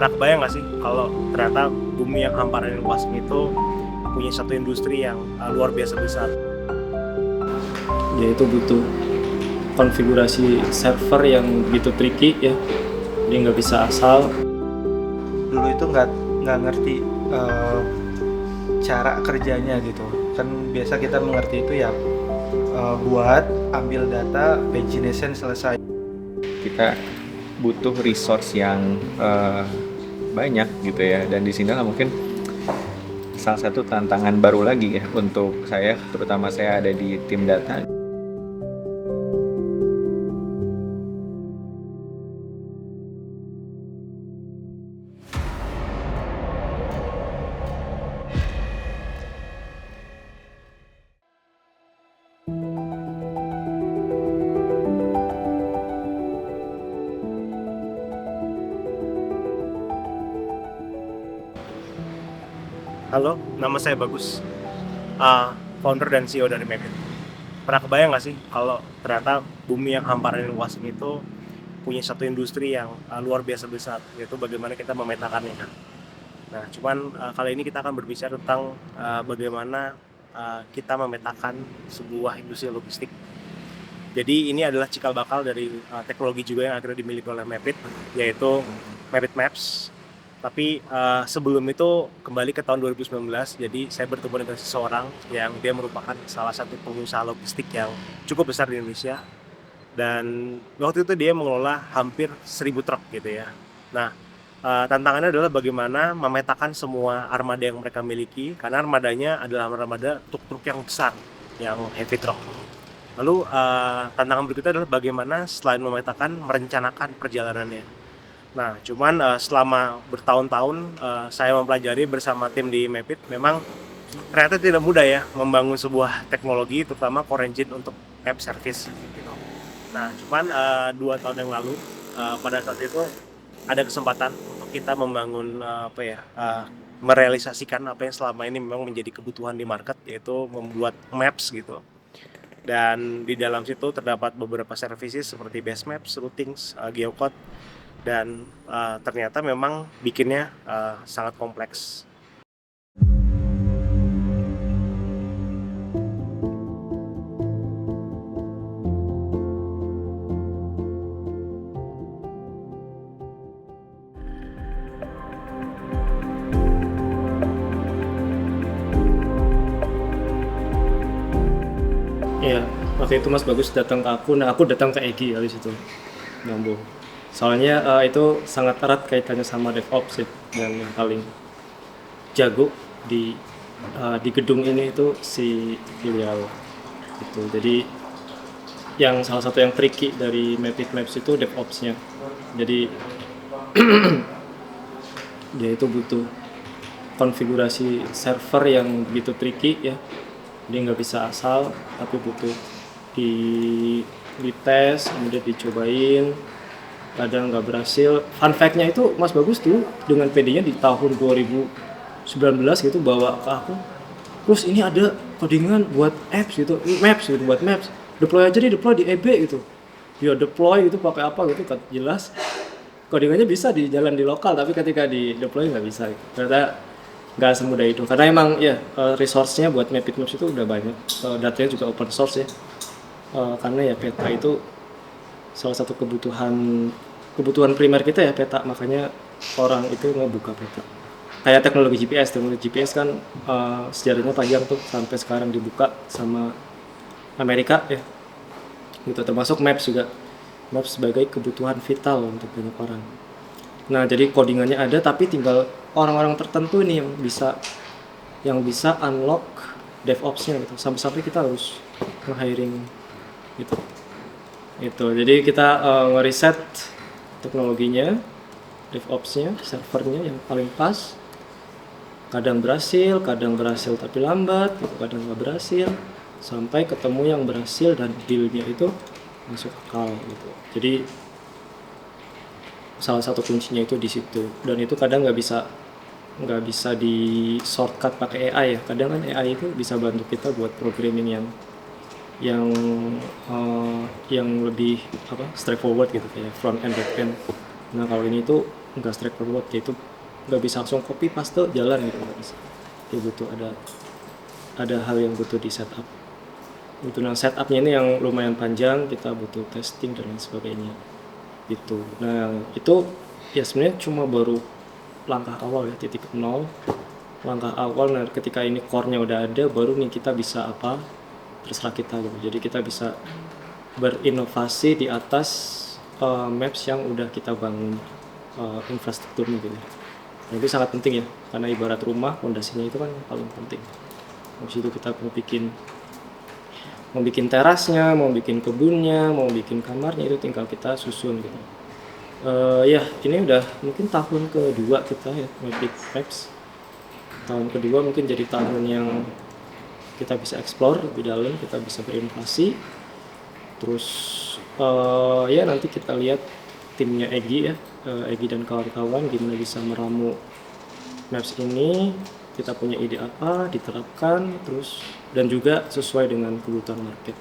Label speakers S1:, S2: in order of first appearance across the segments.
S1: Pernah kebayang nggak sih kalau ternyata bumi yang hamparan dan luas itu punya satu industri yang luar biasa besar?
S2: Yaitu butuh konfigurasi server yang begitu tricky ya, dia nggak bisa asal.
S3: Dulu itu nggak ngerti cara kerjanya gitu kan. Biasa kita mengerti itu ya buat ambil data pagination selesai.
S4: Kita butuh resource yang banyak gitu ya, dan di sinilah mungkin salah satu tantangan baru lagi ya untuk saya, terutama saya ada di tim data.
S1: Halo, nama saya Bagus, founder dan CEO dari Mapit. Pernah kebayang nggak sih kalau ternyata bumi yang hamparan dan luas itu punya satu industri yang luar biasa besar, yaitu bagaimana kita memetakannya. Nah, cuman kali ini kita akan berbicara tentang bagaimana kita memetakan sebuah industri logistik. Jadi ini adalah cikal bakal dari teknologi juga yang akhirnya dimiliki oleh Mapit, yaitu Mapit Maps. Tapi sebelum itu kembali ke tahun 2019, jadi saya bertemu dengan seseorang yang dia merupakan salah satu pengusaha logistik yang cukup besar di Indonesia. Dan waktu itu dia mengelola hampir 1.000 truk gitu ya. Nah, tantangannya adalah bagaimana memetakan semua armada yang mereka miliki, karena armadanya adalah armada truk-truk yang besar, yang heavy truck. Lalu tantangan berikutnya adalah bagaimana selain memetakan, merencanakan perjalanannya. Nah, cuman selama bertahun-tahun saya mempelajari bersama tim di Mapit, memang ternyata tidak mudah ya membangun sebuah teknologi, terutama core engine untuk app service gitu. Nah, cuman 2 tahun yang lalu pada saat itu ada kesempatan untuk kita membangun merealisasikan apa yang selama ini memang menjadi kebutuhan di market, yaitu membuat maps gitu. Dan di dalam situ terdapat beberapa services seperti base maps, routings, geocode, dan ternyata memang bikinnya sangat kompleks.
S2: Iya, waktu itu Mas Bagus datang ke aku, nah aku datang ke Egi habis itu nyambung. Soalnya itu sangat erat kaitannya sama DevOps ya, dan yang paling jago di di gedung ini itu si filial itu. Jadi yang salah satu yang tricky dari Mapit Maps itu DevOps-nya. Jadi dia itu butuh konfigurasi server yang begitu tricky ya, dia nggak bisa asal tapi butuh di dites, kemudian dicobain, kadang nggak berhasil. Fun fact-nya itu Mas Bagus tuh dengan PD-nya di tahun 2019 gitu bawa ke aku, terus ini ada codingan buat apps gitu, maps gitu, buat maps, deploy aja, deploy di EB gitu, dia deploy gitu pakai apa gitu kan, jelas codingannya bisa di jalan di lokal, tapi ketika di deploy nggak bisa gitu. Ternyata nggak semudah itu, karena emang ya resource-nya buat Mapit Maps itu udah banyak, datanya juga open source ya. Karena ya peta itu salah satu kebutuhan primer kita ya, peta, makanya orang itu ngebuka peta. Kayak teknologi GPS kan sejarahnya panjang tuh, sampai sekarang dibuka sama Amerika ya gitu, termasuk Maps juga. Maps sebagai kebutuhan vital untuk banyak orang. Nah, jadi codingannya ada, tapi tinggal orang-orang tertentu nih yang bisa unlock DevOps-nya gitu. Sampai-sampai kita harus nge-hiring gitu. Itu. Jadi kita ngereset teknologinya, DevOps-nya, servernya yang paling pas. Kadang berhasil tapi lambat, gitu. Kadang nggak berhasil, sampai ketemu yang berhasil dan deal-nya itu masuk akal gitu. Jadi salah satu kuncinya itu di situ, dan itu kadang nggak bisa di shortcut pakai AI ya. Kadang kan AI itu bisa bantu kita buat programming yang lebih straightforward gitu, kayak front end back end. Nah, kalau ini tuh nggak straightforward, kayak itu nggak bisa langsung copy paste jalan gitu, nggak bisa. Kayak butuh ada hal yang butuh di setup. Itu nah setupnya ini yang lumayan panjang, kita butuh testing dan lain sebagainya gitu. Nah itu ya sebenarnya cuma baru langkah awal ya, titik nol, langkah awal. Nah ketika ini core-nya udah ada, baru nih kita bisa apa, terserah kita gitu. Jadi kita bisa berinovasi di atas maps yang udah kita bangun infrastrukturnya gitu. Nah, itu sangat penting ya, karena ibarat rumah, fondasinya itu kan paling penting. Habis itu kita mau bikin terasnya, mau bikin kebunnya, mau bikin kamarnya, itu tinggal kita susun gitu. Ya ini udah mungkin tahun kedua kita ya Mavic Maps. Tahun kedua mungkin jadi tahun yang kita bisa explore lebih dalam, kita bisa berinovasi. Terus ya nanti kita lihat timnya Egi ya, Egi dan kawan-kawan gimana bisa meramu maps ini, kita punya ide apa, diterapkan, terus dan juga sesuai dengan kebutuhan market.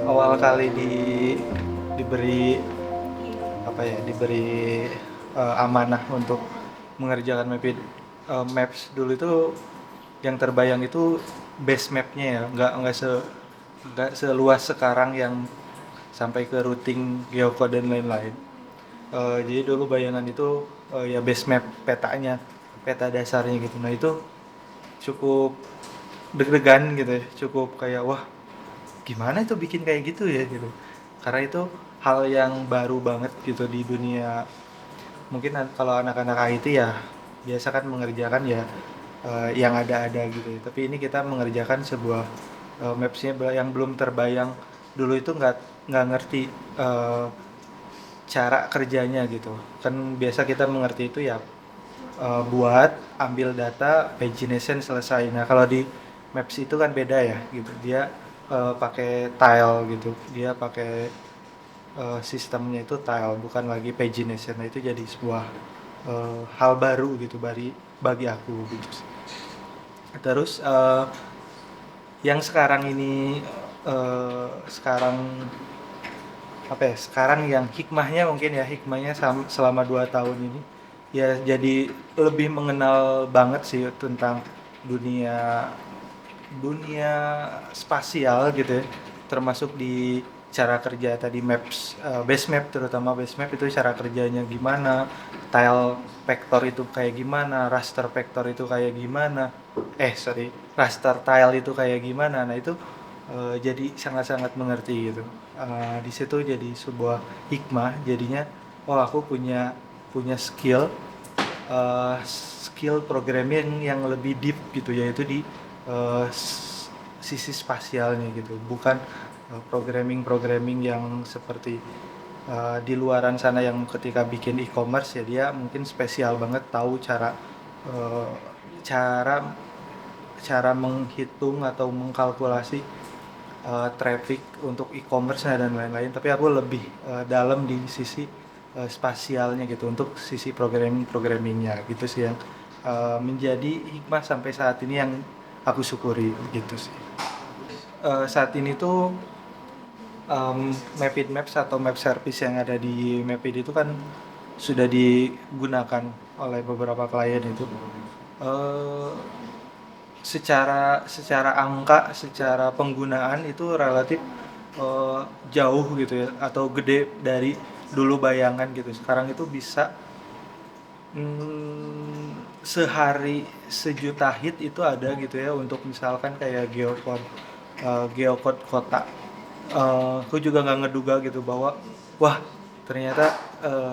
S3: Awal kali diberi amanah untuk mengerjakan maps dulu itu, yang terbayang itu base mapnya ya, nggak seluas sekarang yang sampai ke routing, geocode dan lain-lain. Jadi dulu bayangan itu ya base map, peta dasarnya gitu. Nah itu cukup deg-degan gitu ya, cukup kayak wah gimana itu bikin kayak gitu ya gitu, karena itu hal yang baru banget gitu di dunia. Mungkin kalau anak-anak IT ya biasa kan mengerjakan ya yang ada-ada gitu ya. Tapi ini kita mengerjakan sebuah mapsnya yang belum terbayang dulu, itu nggak ngerti cara kerjanya gitu kan. Biasa kita mengerti itu ya buat ambil data, pagination, selesai. Nah kalau di maps itu kan beda ya gitu, dia pakai tile gitu, dia pakai sistemnya itu tile, bukan lagi pagination. Nah itu jadi sebuah hal baru gitu bagi aku gitu. Terus yang sekarang ini sekarang yang hikmahnya selama 2 tahun ini ya, jadi lebih mengenal banget sih tentang dunia dunia spasial gitu ya, termasuk di cara kerja tadi maps, base map, terutama base map itu cara kerjanya gimana, tile vector itu kayak gimana, raster vector itu kayak gimana, raster tile itu kayak gimana. Nah itu jadi sangat-sangat mengerti gitu. Di situ jadi sebuah hikmah jadinya. Oh aku punya skill programming yang lebih deep gitu, yaitu di sisi spasialnya gitu, bukan programming yang seperti di luaran sana yang ketika bikin e-commerce ya dia mungkin spesial banget, tahu uh, cara cara menghitung atau mengkalkulasi traffic untuk e-commerce dan lain-lain. Tapi aku lebih dalam di sisi spasialnya gitu, untuk sisi programmingnya gitu sih, yang menjadi hikmah sampai saat ini yang aku syukuri gitu sih. Saat ini tuh Mapid Maps atau map service yang ada di Mapid itu kan sudah digunakan oleh beberapa klien itu. Secara angka, secara penggunaan itu relatif jauh gitu ya, atau gede dari dulu bayangan gitu. Sekarang itu bisa sehari 1 juta hit itu ada gitu ya, untuk misalkan kayak geocode kota. Aku juga nggak ngeduga gitu bahwa wah ternyata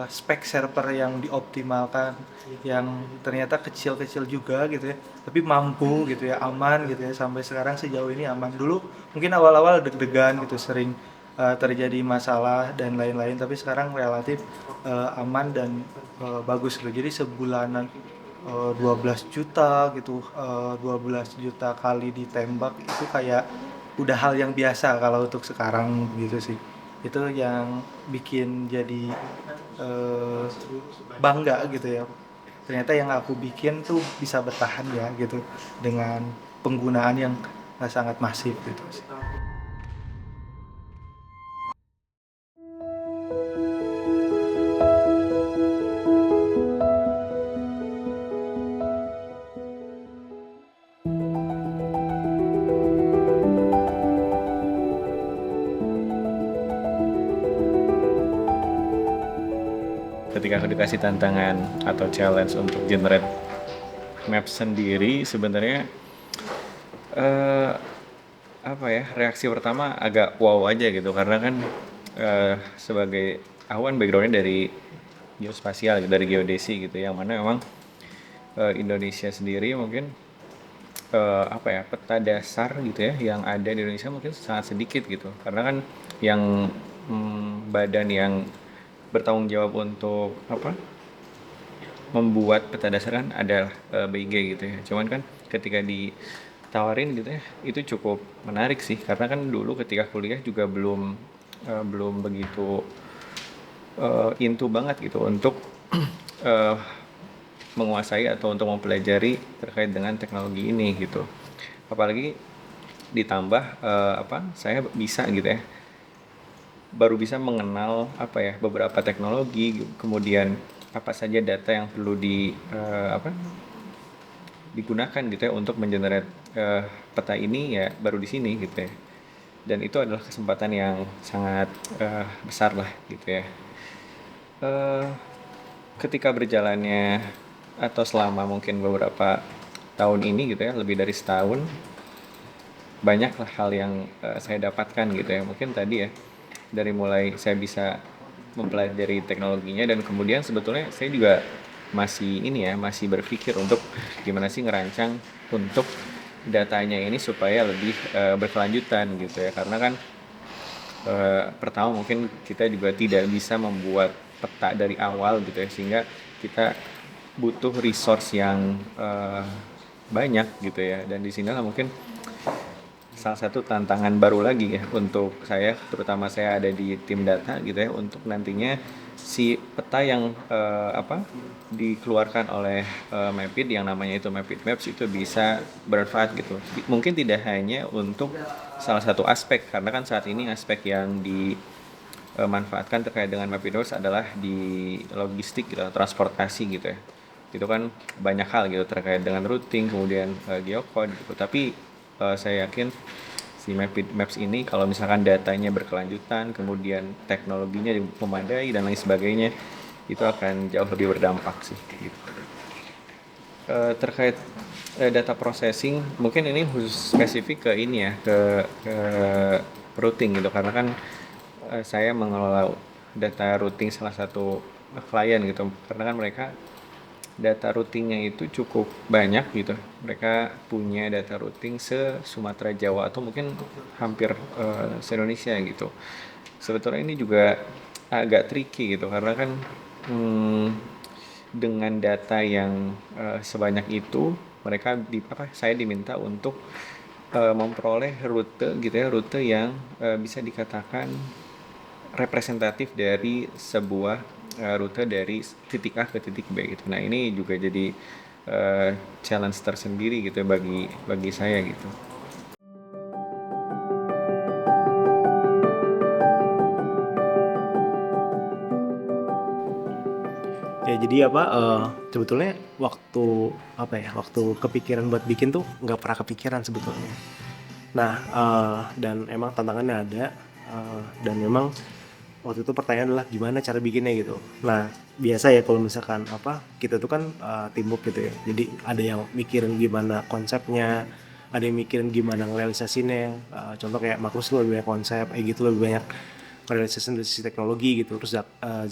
S3: spek server yang dioptimalkan, yang ternyata kecil-kecil juga gitu ya, tapi mampu gitu ya, aman gitu ya, sampai sekarang sejauh ini aman. Dulu mungkin awal-awal deg-degan gitu, sering terjadi masalah dan lain-lain, tapi sekarang relatif aman dan bagus gitu. Jadi sebulanan 12 juta gitu, 12 juta kali ditembak itu kayak udah hal yang biasa kalau untuk sekarang gitu sih. Itu yang bikin jadi eh, bangga gitu ya. Ternyata yang aku bikin tuh bisa bertahan ya gitu dengan penggunaan yang sangat masif gitu sih.
S4: Ketika aku dikasih tantangan atau challenge untuk generate map sendiri, sebenarnya eh, apa ya, reaksi pertama agak wow aja gitu, karena kan sebagai aku kan backgroundnya dari geospasial gitu, dari geodesi gitu, yang mana memang Indonesia sendiri mungkin apa ya, peta dasar gitu ya yang ada di Indonesia mungkin sangat sedikit gitu, karena kan yang badan yang bertanggung jawab untuk apa membuat peta dasar kan adalah BIG gitu ya. Cuman kan ketika ditawarin gitu ya, itu cukup menarik sih, karena kan dulu ketika kuliah juga belum begitu into banget gitu untuk eh, menguasai atau untuk mempelajari terkait dengan teknologi ini gitu. Apalagi ditambah apa, saya bisa gitu ya, baru bisa mengenal apa ya, beberapa teknologi, kemudian apa saja data yang perlu apa digunakan gitu ya untuk mengenerate peta ini, ya baru di sini gitu ya. Dan itu adalah kesempatan yang sangat besar lah gitu ya. Eh, Ketika berjalannya atau selama mungkin beberapa tahun ini gitu ya, lebih dari setahun, banyaklah hal yang saya dapatkan gitu ya. Mungkin tadi ya, dari mulai saya bisa mempelajari teknologinya, dan kemudian sebetulnya saya juga masih ini ya, masih berpikir untuk gimana sih ngerancang untuk datanya ini supaya lebih berkelanjutan gitu ya, karena kan pertama mungkin kita juga tidak bisa membuat peta dari awal gitu ya, sehingga kita butuh resource yang banyak gitu ya, dan di sinilah mungkin salah satu tantangan baru lagi ya untuk saya, terutama saya ada di tim data gitu ya, untuk nantinya si peta yang apa dikeluarkan oleh Mapit, yang namanya itu Mapit Maps, itu bisa bermanfaat gitu. Mungkin tidak hanya untuk salah satu aspek, karena kan saat ini aspek yang dimanfaatkan terkait dengan Mapit Maps adalah di logistik gitu, transportasi gitu ya. Itu kan banyak hal gitu terkait dengan routing, kemudian geocode gitu. Tapi saya yakin si Mapit Maps ini kalau misalkan datanya berkelanjutan, kemudian teknologinya memadai dan lain sebagainya, itu akan jauh lebih berdampak sih gitu. Terkait data processing, mungkin ini khusus spesifik ke ini ya, ke routing gitu, karena kan saya mengelola data routing salah satu klien gitu, karena kan mereka data routingnya itu cukup banyak gitu. Mereka punya data routing se-Sumatera Jawa atau mungkin hampir se-Indonesia gitu. Sebetulnya ini juga agak tricky gitu, karena kan hmm, dengan data yang sebanyak itu, mereka saya diminta untuk memperoleh rute gitu ya, rute yang bisa dikatakan representatif dari sebuah rute dari titik A ke titik B gitu. Nah, ini juga jadi challenge tersendiri gitu ya bagi saya gitu.
S1: Ya jadi apa, sebetulnya waktu kepikiran buat bikin tuh nggak pernah kepikiran sebetulnya. Nah, dan emang tantangannya ada, dan memang waktu itu pertanyaan adalah gimana cara bikinnya gitu. Nah, biasa ya kalau misalkan kita tuh kan teamwork gitu ya. Jadi ada yang mikirin gimana konsepnya, ada yang mikirin gimana ngerealisasinya. Contoh kayak Markus tuh lebih banyak konsep, gitu lebih banyak realisasi dari sisi teknologi gitu. Terus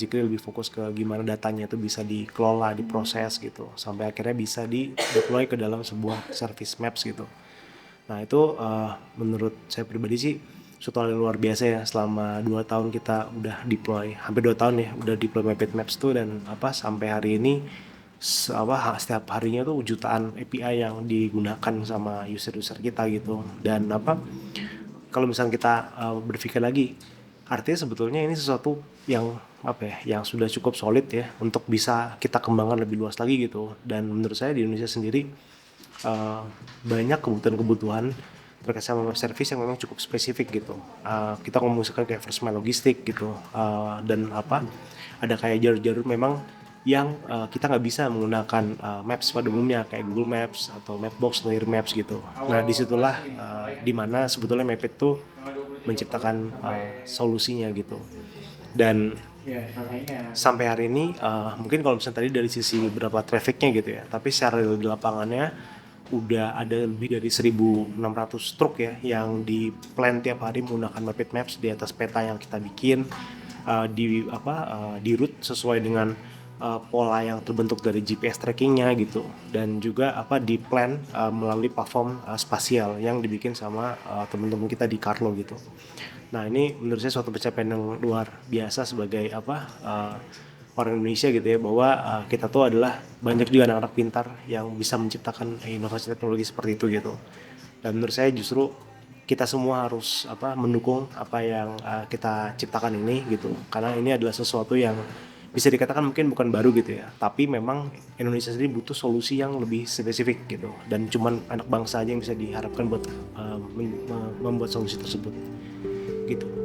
S1: Zikri lebih fokus ke gimana datanya itu bisa dikelola, diproses gitu, sampai akhirnya bisa di deploy ke dalam sebuah service maps gitu. Nah itu menurut saya pribadi sih suatu hal yang luar biasa ya. Selama 2 tahun kita udah deploy, hampir 2 tahun ya udah deploy Mapit Maps tuh, dan sampai hari ini setiap harinya tuh jutaan API yang digunakan sama user-user kita gitu. Dan kalau misalnya kita berpikir lagi Artinya sebetulnya ini sesuatu yang yang sudah cukup solid ya untuk bisa kita kembangkan lebih luas lagi gitu. Dan menurut saya di Indonesia sendiri banyak kebutuhan-kebutuhan terkait sama web service yang memang cukup spesifik gitu. Kita ngomong misalkan kayak first mile logistik gitu, dan ada kayak jalur-jalur memang yang kita nggak bisa menggunakan maps pada umumnya kayak Google Maps atau Mapbox atau Air Maps gitu. Nah disitulah di mana sebetulnya Mapit tuh menciptakan solusinya gitu. Dan sampai hari ini mungkin kalau misalnya tadi dari sisi berapa trafficnya gitu ya, tapi secara di lapangannya udah ada lebih dari 1.600 truk ya yang di plan tiap hari menggunakan Mapit Maps di atas peta yang kita bikin, di route sesuai dengan pola yang terbentuk dari GPS trackingnya gitu, dan juga di plan melalui platform spasial yang dibikin sama teman-teman kita di Carlo gitu. Nah ini menurut saya suatu pencapaian yang luar biasa sebagai orang Indonesia gitu ya, bahwa kita tuh adalah banyak juga anak-anak pintar yang bisa menciptakan inovasi teknologi seperti itu gitu. Dan menurut saya justru kita semua harus mendukung apa yang kita ciptakan ini gitu, karena ini adalah sesuatu yang bisa dikatakan mungkin bukan baru gitu ya, tapi memang Indonesia sendiri butuh solusi yang lebih spesifik gitu, dan cuman anak bangsa aja yang bisa diharapkan buat membuat solusi tersebut gitu.